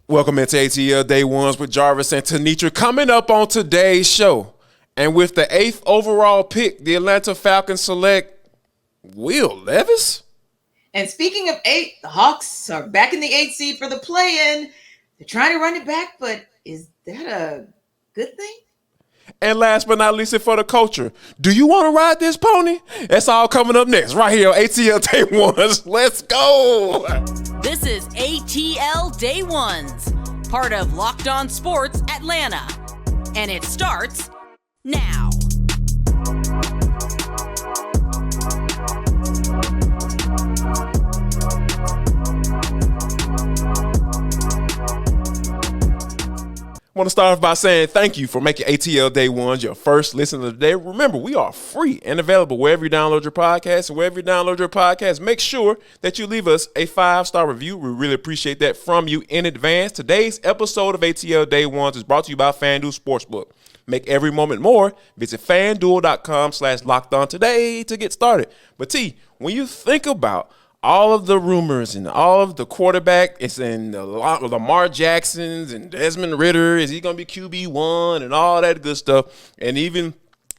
Welcome into ATL Day Ones with Jarvis and Tenitra. Coming up on today's show, and with the 8th overall pick, the Atlanta Falcons select Will Levis. And speaking of 8, the Hawks are back in the 8th seed for the play-in. They're trying to run it back, but is that a good thing? And last but not least, for the culture, do you want to ride this pony? That's all coming up next, right here on ATL Day Ones. Let's go. This is ATL Day Ones, part of Locked On Sports Atlanta. And it starts now. I want to start off by saying thank you for making ATL Day Ones your first listen of the day. Remember, we are free and available wherever you download your podcast. And wherever you download your podcast, make sure that you leave us a 5-star review. We really appreciate that from you in advance. Today's episode of ATL Day Ones is brought to you by FanDuel Sportsbook. Make every moment more. Visit FanDuel.com/lockedon today to get started. But T, when you think about all of the rumors and all of the quarterback, it's in the Lamar Jacksons and Desmond Ridder. Is he going to be QB1 and all that good stuff? And even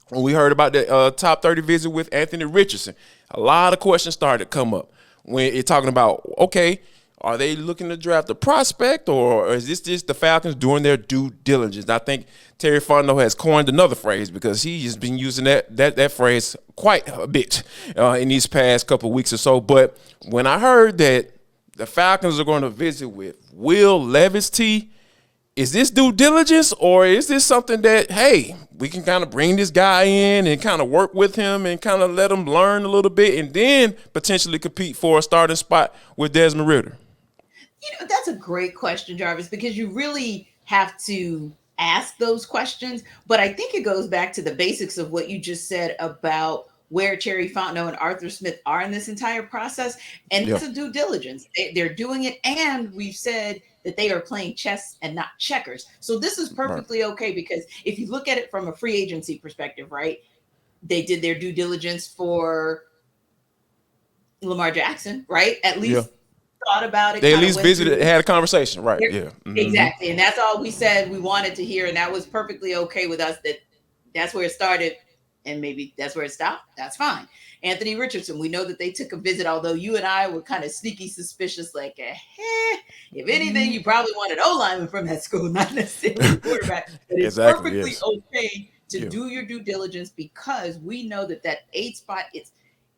when we heard about the top 30 visit with Anthony Richardson, a lot of questions started to come up when you're talking about, okay, are they looking to draft a prospect, or is this just the Falcons doing their due diligence? I think Terry Fontenot has coined another phrase because he has been using that phrase quite a bit in these past couple of weeks or so. But when I heard that the Falcons are going to visit with Will Levis, T, is this due diligence, or is this something that, hey, we can kind of bring this guy in and kind of work with him and kind of let him learn a little bit and then potentially compete for a starting spot with Desmond Ridder? That's a great question, Jarvis, because you really have to ask those questions. But I think it goes back to the basics of what you just said about where Terry Fontenot and Arthur Smith are in this entire process. And it's a due diligence. They're doing it. And we've said that they are playing chess and not checkers. So this is perfectly okay, because if you look at it from a free agency perspective, right, they did their due diligence for Lamar Jackson, right? At least thought about it. They at least visited, had a conversation, right? Exactly. And that's all we said we wanted to hear. And that was perfectly okay with us. That's where it started. And maybe that's where it stopped. That's fine. Anthony Richardson, we know that they took a visit, although you and I were kind of sneaky suspicious, like, if anything, you probably wanted O-lineman from that school, not necessarily quarterback. But it's perfectly okay to do your due diligence, because we know that 8 spot,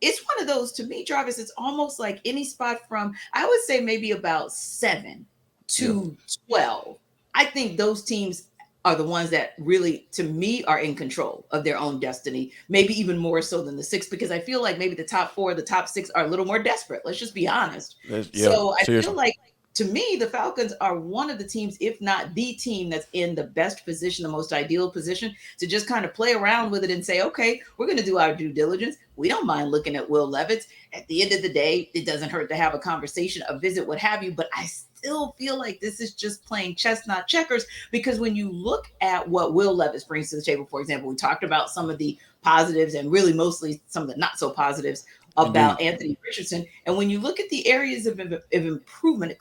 it's one of those, to me, Jarvis, it's almost like any spot from, I would say maybe about 7 to 12. I think those teams are the ones that really, to me, are in control of their own destiny, maybe even more so than the 6, because I feel like maybe the top 4, the top 6 are a little more desperate. Let's just be honest. So I feel like, to me, the Falcons are one of the teams, if not the team, that's in the best position, the most ideal position to just kind of play around with it and say, okay, we're going to do our due diligence. We don't mind looking at Will Levis. At the end of the day, it doesn't hurt to have a conversation, a visit, what have you. But I still feel like this is just playing chess, not checkers, because when you look at what Will Levis brings to the table, for example, we talked about some of the positives and really mostly some of the not so positives about Anthony Richardson. And when you look at the areas of improvement,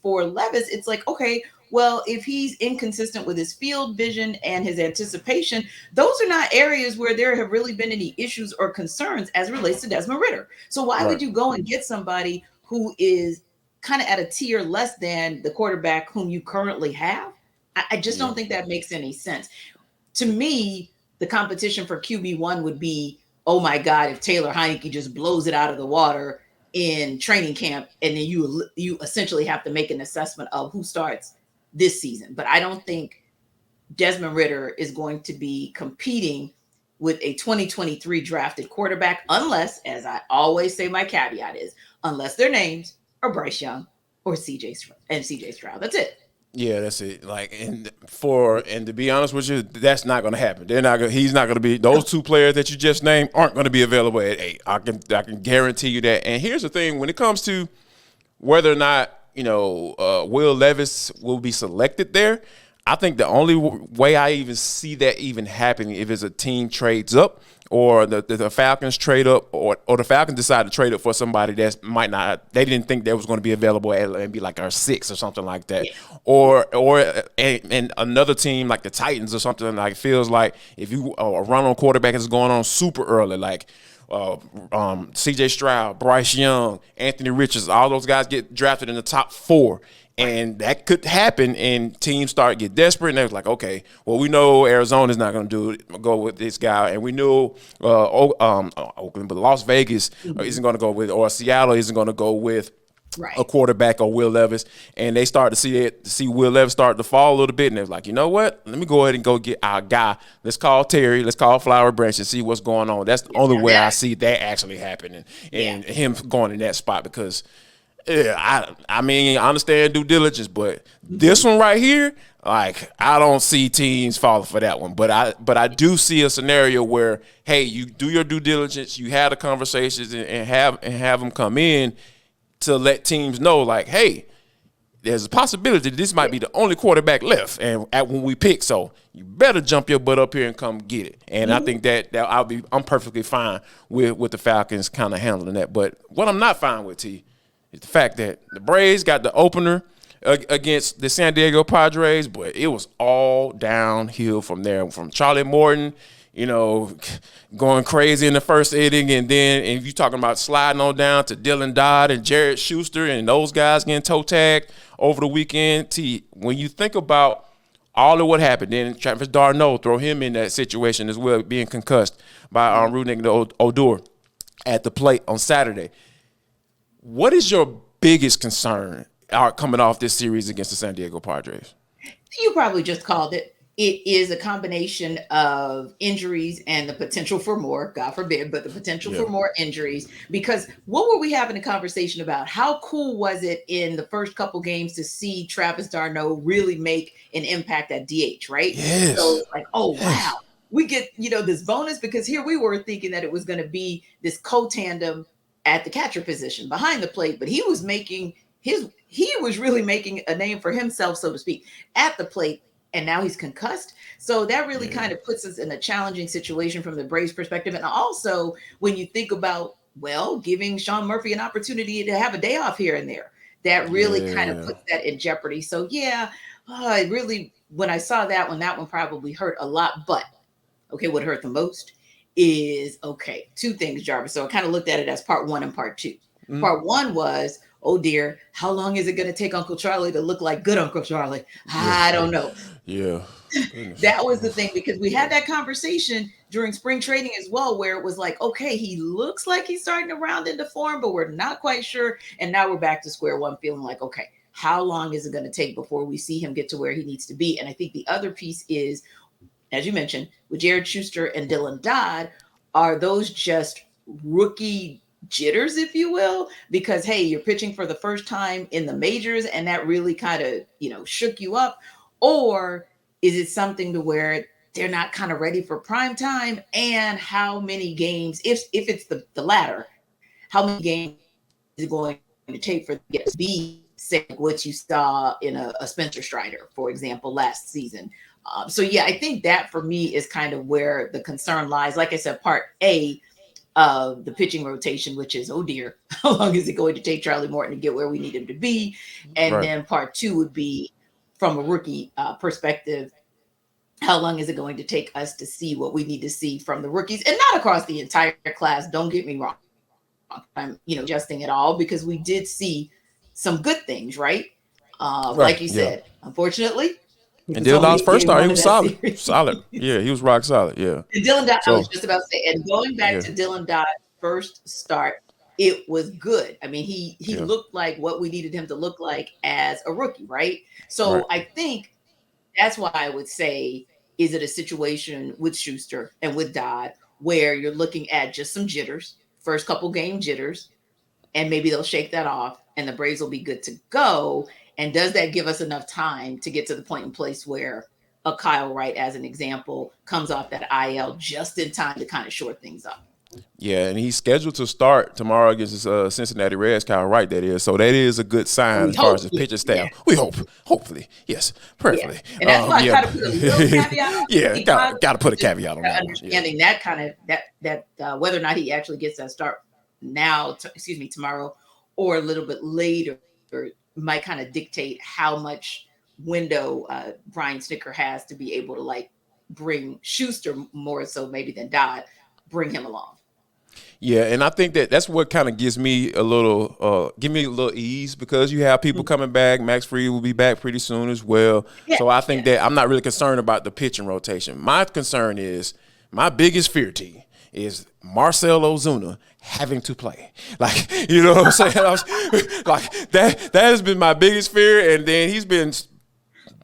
for Levis, it's like, okay, well, if he's inconsistent with his field vision and his anticipation, those are not areas where there have really been any issues or concerns as it relates to Desmond Ridder. So why would you go and get somebody who is kind of at a tier less than the quarterback whom you currently have? I just don't think that makes any sense. To me, the competition for QB1 would be, oh my God, if Taylor Heinicke just blows it out of the water in training camp, and then you essentially have to make an assessment of who starts this season. But I don't think Desmond Ridder is going to be competing with a 2023 drafted quarterback, unless, as I always say, my caveat is, unless their names are Bryce Young or CJ Stroud. That's it. Yeah, that's it. Like, and to be honest with you, that's not going to happen. He's not going to be. Those 2 players that you just named aren't going to be available at 8. I can guarantee you that. And here's the thing: when it comes to whether or not Will Levis will be selected there, I think the only way I even see that even happening if it's a team trades up or the Falcons trade up or the Falcons decide to trade up for somebody that might not, they didn't think that was going to be available and be like our 6 or something like that. Yeah. Or and another team like the Titans or something like feels like if you a run on quarterback is going on super early, like C.J. Stroud, Bryce Young, Anthony Richards, all those guys get drafted in the top 4. And that could happen, and teams start to get desperate, and they're like, okay, well, we know Arizona's not going to go with this guy, and we knew Oakland, but Las Vegas isn't going to go with, or Seattle isn't going to go with a quarterback or Will Levis, and they start to see Will Levis start to fall a little bit, and they're like, you know what? Let me go ahead and go get our guy. Let's call Terry. Let's call Flower Branch and see what's going on. That's the only way I see that actually happening, and him going in that spot because – yeah, I mean, I understand due diligence, but this one right here, like, I don't see teams falling for that one. But I do see a scenario where, hey, you do your due diligence, you have the conversations, and have them come in to let teams know, like, hey, there's a possibility this might be the only quarterback left, and when we pick, so you better jump your butt up here and come get it. And I think that I'm perfectly fine with the Falcons kind of handling that. But what I'm not fine with, T, is the fact that the Braves got the opener against the San Diego Padres, but it was all downhill from there. From Charlie Morton, going crazy in the first inning, and then if you're talking about sliding on down to Dylan Dodd and Jared Schuster and those guys getting toe tagged over the weekend. T, when you think about all of what happened, then Travis d'Arnaud, throw him in that situation as well, being concussed by Rougned Odor at the plate on Saturday. What is your biggest concern coming off this series against the San Diego Padres? You probably just called it. It is a combination of injuries and the potential for more, God forbid, but the potential for more injuries. Because what were we having a conversation about? How cool was it in the first couple games to see Travis d'Arnaud really make an impact at DH, right? Yes. So it's like, oh, wow. We get, this bonus because here we were thinking that it was going to be this co-tandem at the catcher position behind the plate, but he was really making a name for himself, so to speak, at the plate, and now he's concussed. So that really kind of puts us in a challenging situation from the Braves perspective. And also when you think about, giving Sean Murphy an opportunity to have a day off here and there, that really kind of puts that in jeopardy. So it really, when I saw that one probably hurt a lot, but okay, what hurt the most is, two things, Jarvis. So I kind of looked at it as part 1 and part 2. Mm-hmm. Part 1 was, oh dear, how long is it going to take Uncle Charlie to look like good Uncle Charlie? I don't know. Yeah. That was the thing, because we had that conversation during spring training as well, where it was like, okay, he looks like he's starting to round into form, but we're not quite sure. And now we're back to square one, feeling like, okay, how long is it going to take before we see him get to where he needs to be? And I think the other piece is, as you mentioned, with Jared Schuster and Dylan Dodd, are those just rookie jitters, if you will? Because, hey, you're pitching for the first time in the majors, and that really kind of, shook you up. Or is it something to where they're not kind of ready for prime time? And how many games, if it's the latter, how many games is it going to take for them to be, say, what you saw in a Spencer Strider, for example, last season? I think that for me is kind of where the concern lies. Like I said, part A of the pitching rotation, which is, oh dear, how long is it going to take Charlie Morton to get where we need him to be? And then part 2 would be from a rookie perspective, how long is it going to take us to see what we need to see from the rookies? And not across the entire class, don't get me wrong. I'm, adjusting it all, because we did see some good things, right? Like you said, unfortunately. And Dylan Dodd's first start, he was solid. Yeah, he was rock solid. Yeah. And Dylan Dodd, I was just about to say, and going back to Dylan Dodd's first start, it was good. I mean, he looked like what we needed him to look like as a rookie, right? So I think that's why I would say, is it a situation with Schuster and with Dodd where you're looking at just some jitters, first couple game jitters, and maybe they'll shake that off and the Braves will be good to go? And does that give us enough time to get to the point in place where a Kyle Wright, as an example, comes off that IL just in time to kind of shore things up? Yeah, and he's scheduled to start tomorrow against his Cincinnati Reds, Kyle Wright, that is. So that is a good sign as far as his pitching staff. Yeah. We hope, hopefully, yes, prayerfully. Yeah. And that's why I try to put a little caveat on it. Got to put a caveat on that. Understanding that kind of whether or not he actually gets that start now, tomorrow, or a little bit later, might kind of dictate how much window Brian Snitker has to be able to bring Schuster more so maybe than Dodd, bring him along. Yeah, and I think that's what kind of gives me a little ease, because you have people coming back. Max Fried will be back pretty soon as well. Yeah. So I think that I'm not really concerned about the pitching rotation. My concern is, my biggest fear, T, is Marcell Ozuna having to play. You know what I'm saying? That has been my biggest fear, and then he's been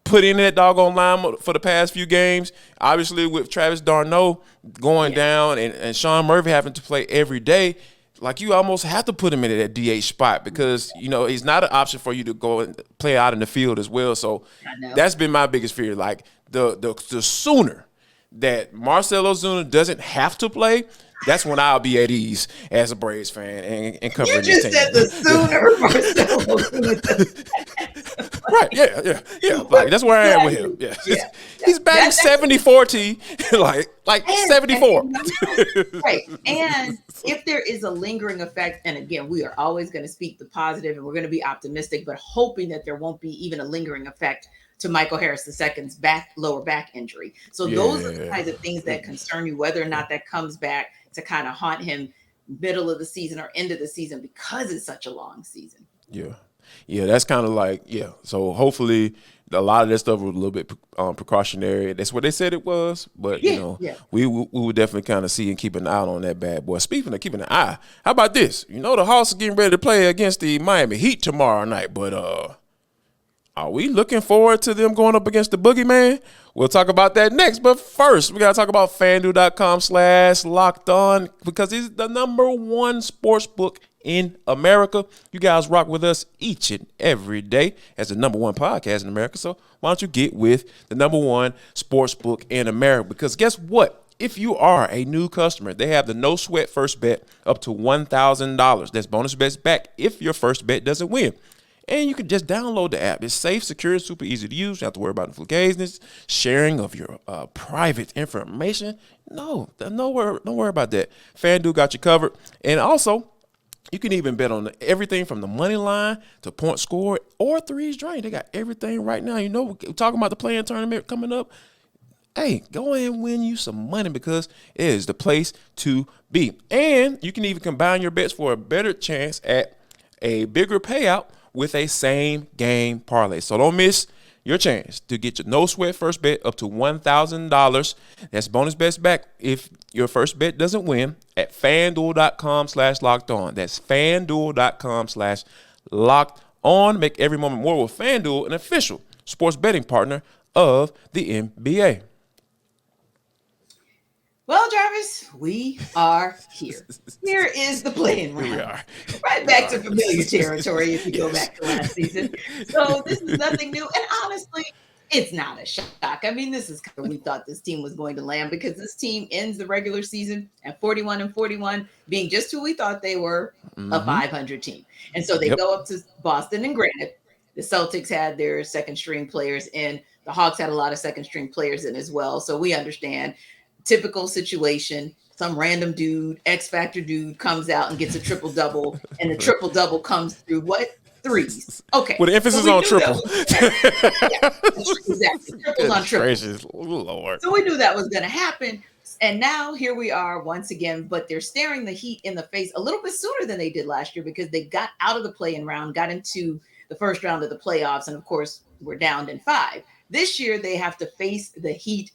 put in that doggone line for the past few games. Obviously, with Travis d'Arnaud going down and Sean Murphy having to play every day, you almost have to put him in that DH spot, because, he's not an option for you to go and play out in the field as well. So that's been my biggest fear. The sooner that Marcell Ozuna doesn't have to play, that's when I'll be at ease as a Braves fan and covering this team. You just said the sooner Marcell Ozuna. Right, yeah. That's where I am with him. Yeah. He's batting 70-40, 74. Right. And if there is a lingering effect, and again, we are always going to speak the positive and we're going to be optimistic, but hoping that there won't be even a lingering effect to Michael Harris II's lower back injury. So those are the kinds of things that concern you, whether or not that comes back to kind of haunt him middle of the season or end of the season, because it's such a long season. Yeah, that's kind of so hopefully a lot of that stuff was a little bit precautionary. That's what they said it was, but we will definitely kind of see and keep an eye on that bad boy. Speaking of keeping an eye, how about this? The Hawks are getting ready to play against the Miami Heat tomorrow night, but are we looking forward to them going up against the boogeyman? We'll talk about that next. But first, we got to talk about FanDuel.com/LockedOn, because it's the #1 sports book in America. You guys rock with us each and every day as the #1 podcast in America. So why don't you get with the #1 sports book in America? Because guess what? If you are a new customer, they have the no sweat first bet up to $1,000. That's bonus bets back if your first bet doesn't win. And you can just download the app. It's safe, secure, super easy to use. You don't have to worry about implications, sharing of your private information. No, don't worry about that. FanDuel got you covered. And also, you can even bet on everything from the money line to point score or threes drained. They got everything right now. We're talking about the play-in tournament coming up. Hey, go ahead and win you some money, because it is the place to be. And you can even combine your bets for a better chance at a bigger payout with a same game parlay. So don't miss your chance to get your no sweat first bet up to $1,000. That's bonus bets back if your first bet doesn't win at FanDuel.com/LockedOn. That's FanDuel.com/LockedOn. Make every moment more with FanDuel, an official sports betting partner of the NBA. Well, Jarvis, we are here. Here is the playing round. Here we are. Right back to familiar territory if you go back to last season. So this is nothing new. And honestly, it's not a shock. I mean, this is kind of where we thought this team was going to land, because this team ends the regular season at 41-41, being just who we thought they were, a 500 team. And so they go up to Boston, and granted, the Celtics had their second string players in. The Hawks had a lot of second string players in as well. So we understand. Typical situation, some random dude, X Factor dude comes out and gets a triple-double, and the triple-double comes through what? Threes. Okay. With emphasis on triple. Exactly. Triples on triple. Gracious Lord. So we knew that was going to happen. And now here we are once again, but they're staring the Heat in the face a little bit sooner than they did last year, because they got out of the play-in round, got into the first round of the playoffs, and of course, we're down in 5. This year, they have to face the Heat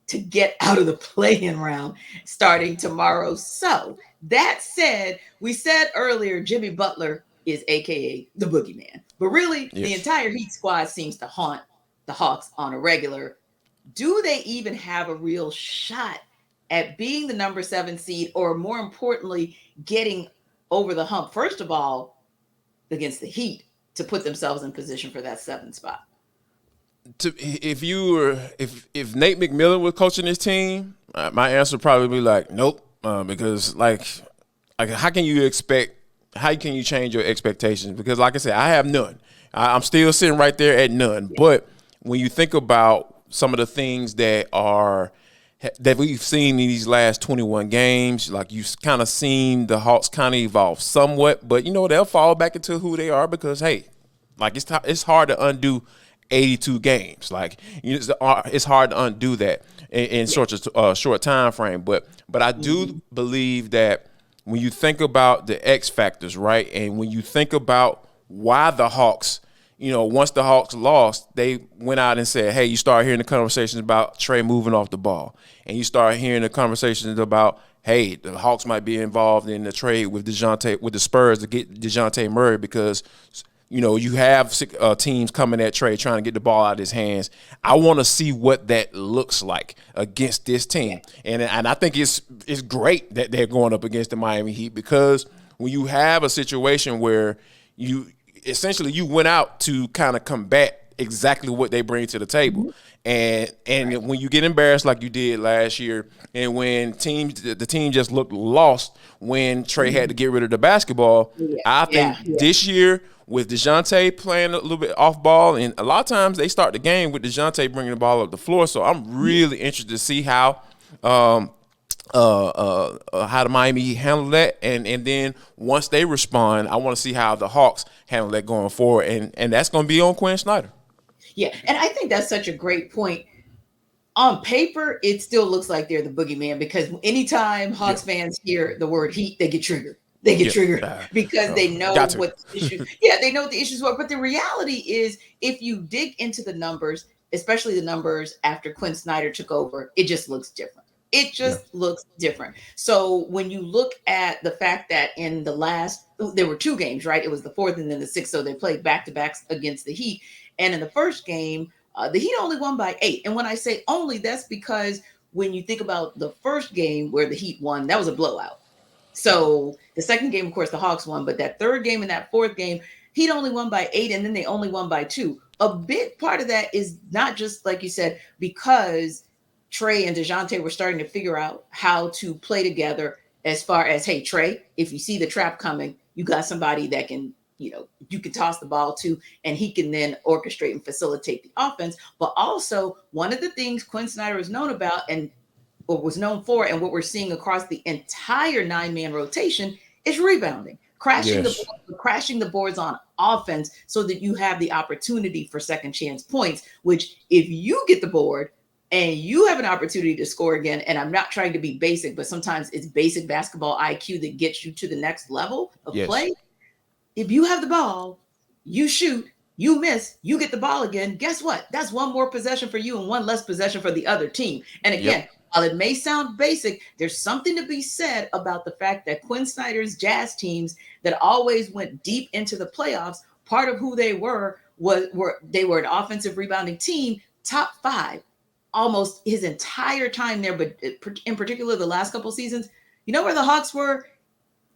to get out of the play-in round starting tomorrow. So that said, we said earlier, Jimmy Butler is AKA the boogeyman, but really the entire Heat squad seems to haunt the Hawks on a regular. Do they even have a real shot at being the number 7 seed, or more importantly, getting over the hump, first of all, against the Heat, to put themselves in position for that 7th spot? If Nate McMillan was coaching this team, my answer would probably be like, nope, because how can you expect? How can you change your expectations? Because like I said, I have none. I'm still sitting right there at none. But when you think about some of the things that we've seen in these last 21 games, like you've kind of seen the Hawks kind of evolve somewhat, but they'll fall back into who they are because hey, like it's hard to undo 82 games. Like it's hard to undo that in such a short time frame. But I do believe that when you think about the X factors, right, and when you think about why the Hawks, once the Hawks lost, they went out and said, hey, you start hearing the conversations about Trae moving off the ball, and you start hearing the conversations about, hey, the Hawks might be involved in the trade with the Spurs to get Dejounte Murray because you have teams coming at Trae trying to get the ball out of his hands. I want to see what that looks like against this team. And I think it's great that they're going up against the Miami Heat because when you have a situation where you went out to kind of combat exactly what they bring to the table. And when you get embarrassed like you did last year and when the team just looked lost when Trae had to get rid of the basketball, I think this year – with Dejounte playing a little bit off ball, and a lot of times they start the game with Dejounte bringing the ball up the floor. So I'm really interested to see how the Miami Heat handle that, and then once they respond, I want to see how the Hawks handle that going forward, and that's going to be on Quin Snyder. Yeah, and I think that's such a great point. On paper, it still looks like they're the boogeyman because anytime Hawks fans hear the word Heat, they get triggered. They get triggered because they know what the issues. Yeah, they know what the issues were. But the reality is, if you dig into the numbers, especially the numbers after Quin Snyder took over, it just looks different. It just looks different. So when you look at the fact that in the last, there were two games, right? It was the fourth and then the sixth. So they played back-to-backs against the Heat. And in the first game, the Heat only won by 8. And when I say only, that's because when you think about the first game where the Heat won, that was a blowout. So the second game, of course, the Hawks won, but that third game and that fourth game, Heat only won by 8, and then they only won by 2. A big part of that is not just, like you said, because Trae and Dejounte were starting to figure out how to play together as far as, hey, Trae, if you see the trap coming, you got somebody that can, you can toss the ball to, and he can then orchestrate and facilitate the offense. But also, one of the things Quin Snyder is known about and was known for, and what we're seeing across the entire 9-man rotation is rebounding, crashing the boards on offense so that you have the opportunity for second chance points, which if you get the board and you have an opportunity to score again, and I'm not trying to be basic, but sometimes it's basic basketball IQ that gets you to the next level of play. If you have the ball, you shoot, you miss, you get the ball again, guess what? That's one more possession for you and one less possession for the other team. And again, while it may sound basic, there's something to be said about the fact that Quin Snyder's Jazz teams that always went deep into the playoffs, part of who they were they were an offensive rebounding team, top 5, almost his entire time there. But in particular, the last couple seasons, you know where the Hawks were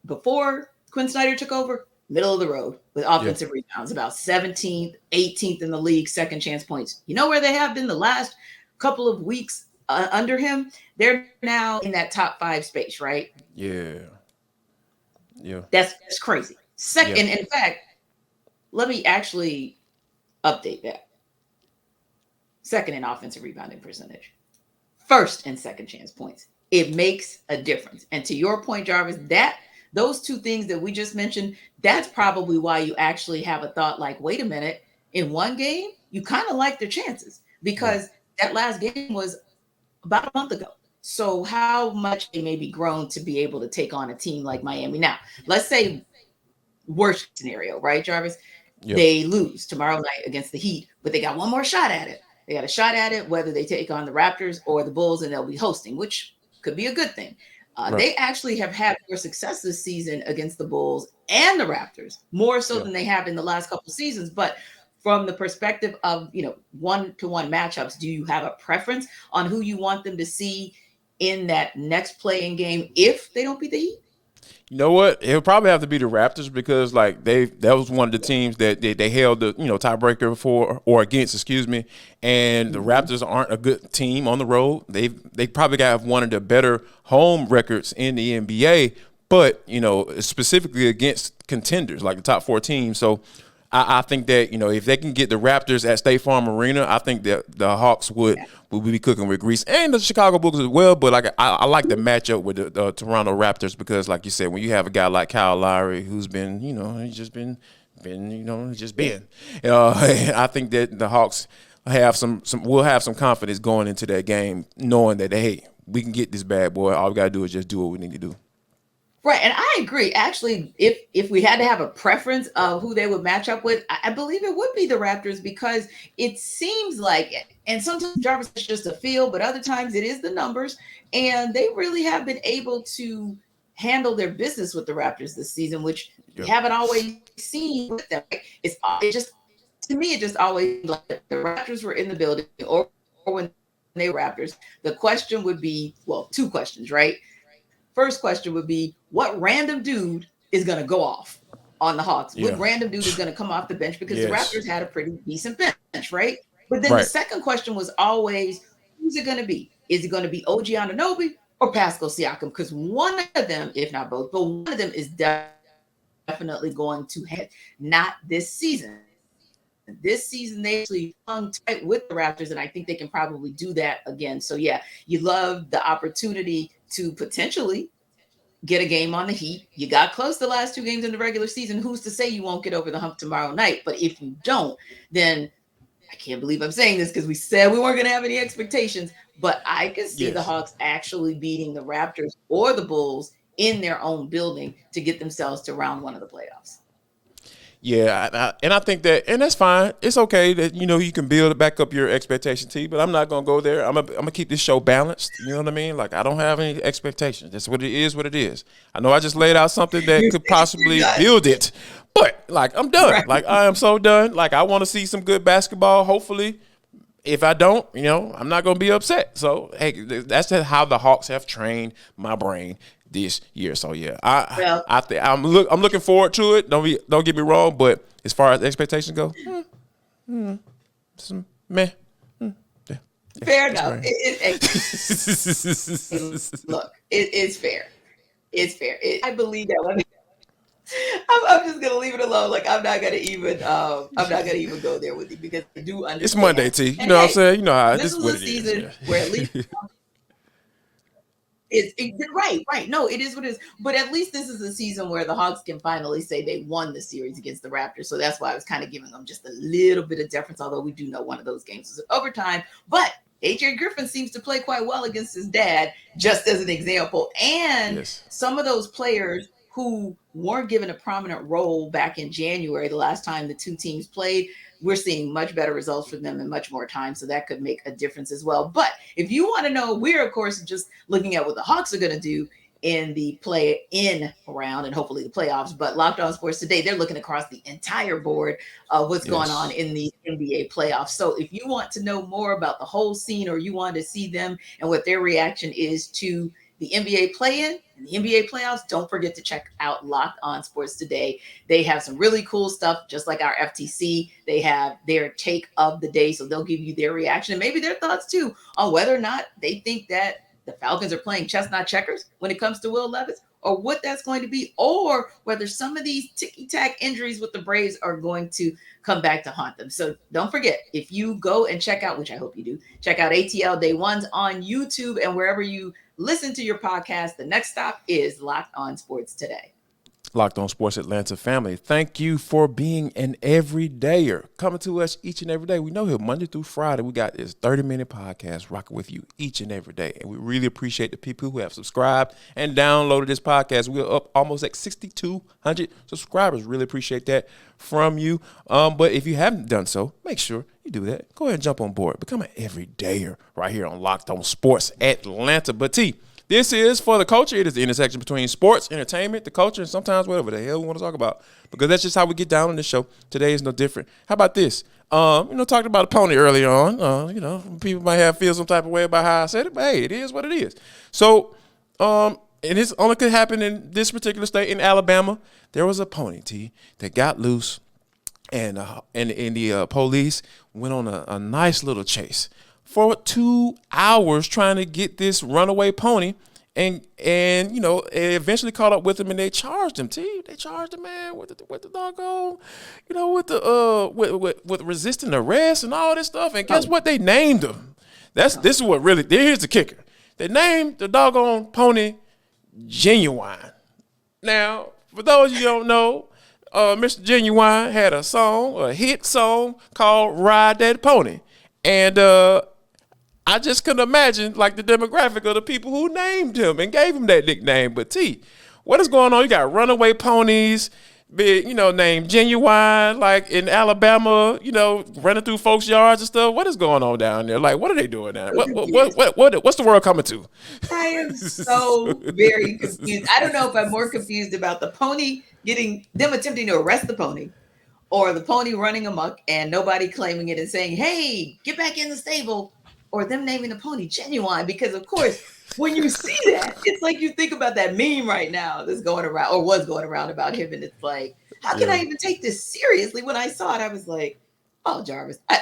before Quin Snyder took over? Middle of the road with offensive rebounds, about 17th, 18th in the league, second chance points. You know where they have been the last couple of weeks under him? They're now in that top 5 space, right? Yeah. That's crazy. Second, in fact, let me actually update that. Second in offensive rebounding percentage. First in second chance points. It makes a difference. And to your point, Jarvis, those two things that we just mentioned, that's probably why you actually have a thought like, wait a minute, in one game, you kind of like their chances because that last game was about a month ago. So how much they may be grown to be able to take on a team like Miami. Now, let's say worst scenario, right, Jarvis? They lose tomorrow night against the Heat, but they got one more shot at it. They got a shot at it, whether they take on the Raptors or the Bulls, and they'll be hosting, which could be a good thing. They actually have had more success this season against the Bulls and the Raptors, more so than they have in the last couple of seasons. But from the perspective of, one-to-one matchups, do you have a preference on who you want them to see in that next play-in game if they don't beat the Heat? You know what? It would probably have to be the Raptors because like that was one of the teams that they held the tiebreaker for or against, excuse me. And the Raptors aren't a good team on the road. They probably got one of the better home records in the NBA, but specifically against contenders like the top 4 teams. So I think that if they can get the Raptors at State Farm Arena, I think that the Hawks would be cooking with grease, and the Chicago Bulls as well. But like I like the matchup with the Toronto Raptors because, like you said, when you have a guy like Kyle Lowry who's been he's just been. I think that the Hawks will have some confidence going into that game, knowing that hey, we can get this bad boy. All we gotta do is just do what we need to do. Right, and I agree. Actually, if we had to have a preference of who they would match up with, I believe it would be the Raptors because it seems like, and sometimes Jarvis is just a feel, but other times it is the numbers, and they really have been able to handle their business with the Raptors this season, which we haven't always seen with them. It just to me, it just always like the Raptors were in the building, or when they were Raptors. The question would be, well, 2 questions, right? First question would be, what random dude is going to go off on the Hawks? What random dude is going to come off the bench? Because the Raptors had a pretty decent bench, right? But then the second question was always, who's it going to be? Is it going to be OG Anunoby or Pascal Siakam? Because one of them, if not both, but one of them is definitely going to head. Not this season. This season, they actually hung tight with the Raptors, and I think they can probably do that again. So, yeah, you love the opportunity to potentially get a game on the Heat. You got close the last 2 games in the regular season. Who's to say you won't get over the hump tomorrow night? But if you don't, then I can't believe I'm saying this because we said we weren't going to have any expectations. But I can see the Hawks actually beating the Raptors or the Bulls in their own building to get themselves to round 1 of the playoffs. Yeah, and I think that, and that's fine. It's okay that you can build back up your expectation, T. But I'm not gonna go there. I'm gonna keep this show balanced. You know what I mean? Like I don't have any expectations. That's what it is. What it is. I know I just laid out something that could possibly build it, but like I'm done. Right. Like I am so done. Like I want to see some good basketball. Hopefully, if I don't, I'm not gonna be upset. So hey, that's how the Hawks have trained my brain this year. So yeah, I'm looking forward to it. Don't get me wrong, but as far as expectations go, meh. Fair enough. Look, it's fair. It's fair. I believe that. I'm just gonna leave it alone. Like I'm not gonna even go there with you because I do understand. It's Monday, T. You know what I'm saying? You know how this is a season where at least. Right. No, it is what it is. But at least this is a season where the Hawks can finally say they won the series against the Raptors. So that's why I was kind of giving them just a little bit of deference, although we do know one of those games was overtime. But AJ Griffin seems to play quite well against his dad, just as an example. And some of those players who weren't given a prominent role back in January, the last time the 2 teams played, we're seeing much better results for them in much more time. So that could make a difference as well. But if you want to know, we're, of course, just looking at what the Hawks are going to do in the play-in round and hopefully the playoffs. But Locked On Sports Today, they're looking across the entire board of what's going on in the NBA playoffs. So if you want to know more about the whole scene or you want to see them and what their reaction is to the NBA play-in and the NBA playoffs, don't forget to check out Locked On Sports Today. They have some really cool stuff, just like our FTC. They have their take of the day, so they'll give you their reaction and maybe their thoughts too on whether or not they think that the Falcons are playing chess, not checkers when it comes to Will Levis, or what that's going to be, or whether some of these ticky-tack injuries with the Braves are going to come back to haunt them. So don't forget, if you go and check out, which I hope you do, check out ATL Day Ones on YouTube and wherever you listen to your podcast. The next stop is Locked On Sports Today. Locked On Sports Atlanta family, thank you for being an everydayer, coming to us each and every day. We know here Monday through Friday, we got this 30-minute podcast rocking with you each and every day. And we really appreciate the people who have subscribed and downloaded this podcast. We're up almost at 6,200 subscribers. Really appreciate that from you. But if you haven't done so, make sure you do that. Go ahead and jump on board. Become an everydayer right here on Locked On Sports Atlanta. But T, this is For the Culture. It is the intersection between sports, entertainment, the culture, and sometimes whatever the hell we want to talk about. Because that's just how we get down on this show. Today is no different. How about this? Talked about a pony early on. People might feel some type of way about how I said it, but hey, it is what it is. So, and this only could happen in this particular state in Alabama. There was a pony that got loose, and the police went on a nice little chase for 2 hours trying to get this runaway pony. And you know, they eventually caught up with him and they charged him. They charged him, man, with the doggone, you know, with resisting arrest and all this stuff. And guess what? They named him. This is what really. Here's the kicker. They named the doggone pony Genuine. Now, for those of you who don't know, Mr. Genuine had a hit song called "Ride That Pony," and I just couldn't imagine like the demographic of the people who named him and gave him that nickname. But what is going on? You got runaway ponies, named Genuine, like in Alabama, running through folks' yards and stuff. What is going on down there? Like, what are they doing now? What's the world coming to? I am so very confused. I don't know if I'm more confused about the pony them attempting to arrest the pony, or the pony running amok and nobody claiming it and saying, "Hey, get back in the stable." Or them naming the pony Genuine, because of course, when you see that, it's like you think about that meme right now that's going around or was going around about him, and it's like, how can I even take this seriously? When I saw it, I was like, "Oh, Jarvis, I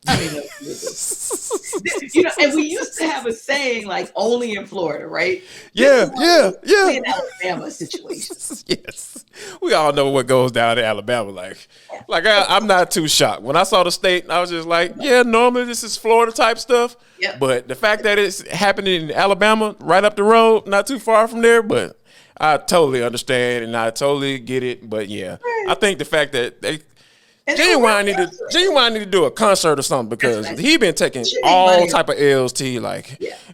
don't even know what to do with this." And we used to have a saying like only in Florida, right? Yeah. In Alabama situations. Yes, we all know what goes down in Alabama. I'm not too shocked. When I saw the state, I was just like, yeah, normally this is Florida type stuff. Yep. But the fact that it's happening in Alabama, right up the road, not too far from there, but I totally understand and I totally get it. But yeah, right. I think the fact that Genuine need to do a concert or something, because he been taking all type of L's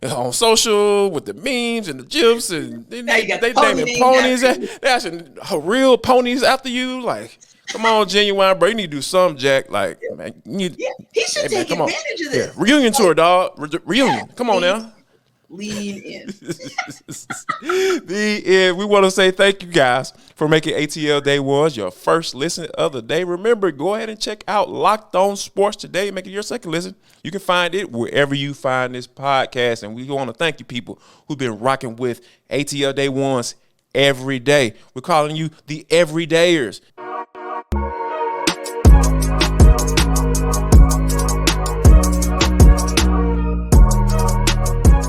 on social with the memes and the gifs, and they naming ponies. They actually real ponies after you. Like, come on, Genuine, bro, you need to do something, Jack. Like, man, he should take advantage of this. Yeah. Reunion tour, dog. Reunion. Come on now. Lean in. We want to say thank you guys for making ATL Day Ones your first listen of the day. Remember, go ahead and check out Locked On Sports today. Make it your second listen. You can find it wherever you find this podcast. And we want to thank you people who've been rocking with ATL Day Ones every day. We're calling you the everydayers.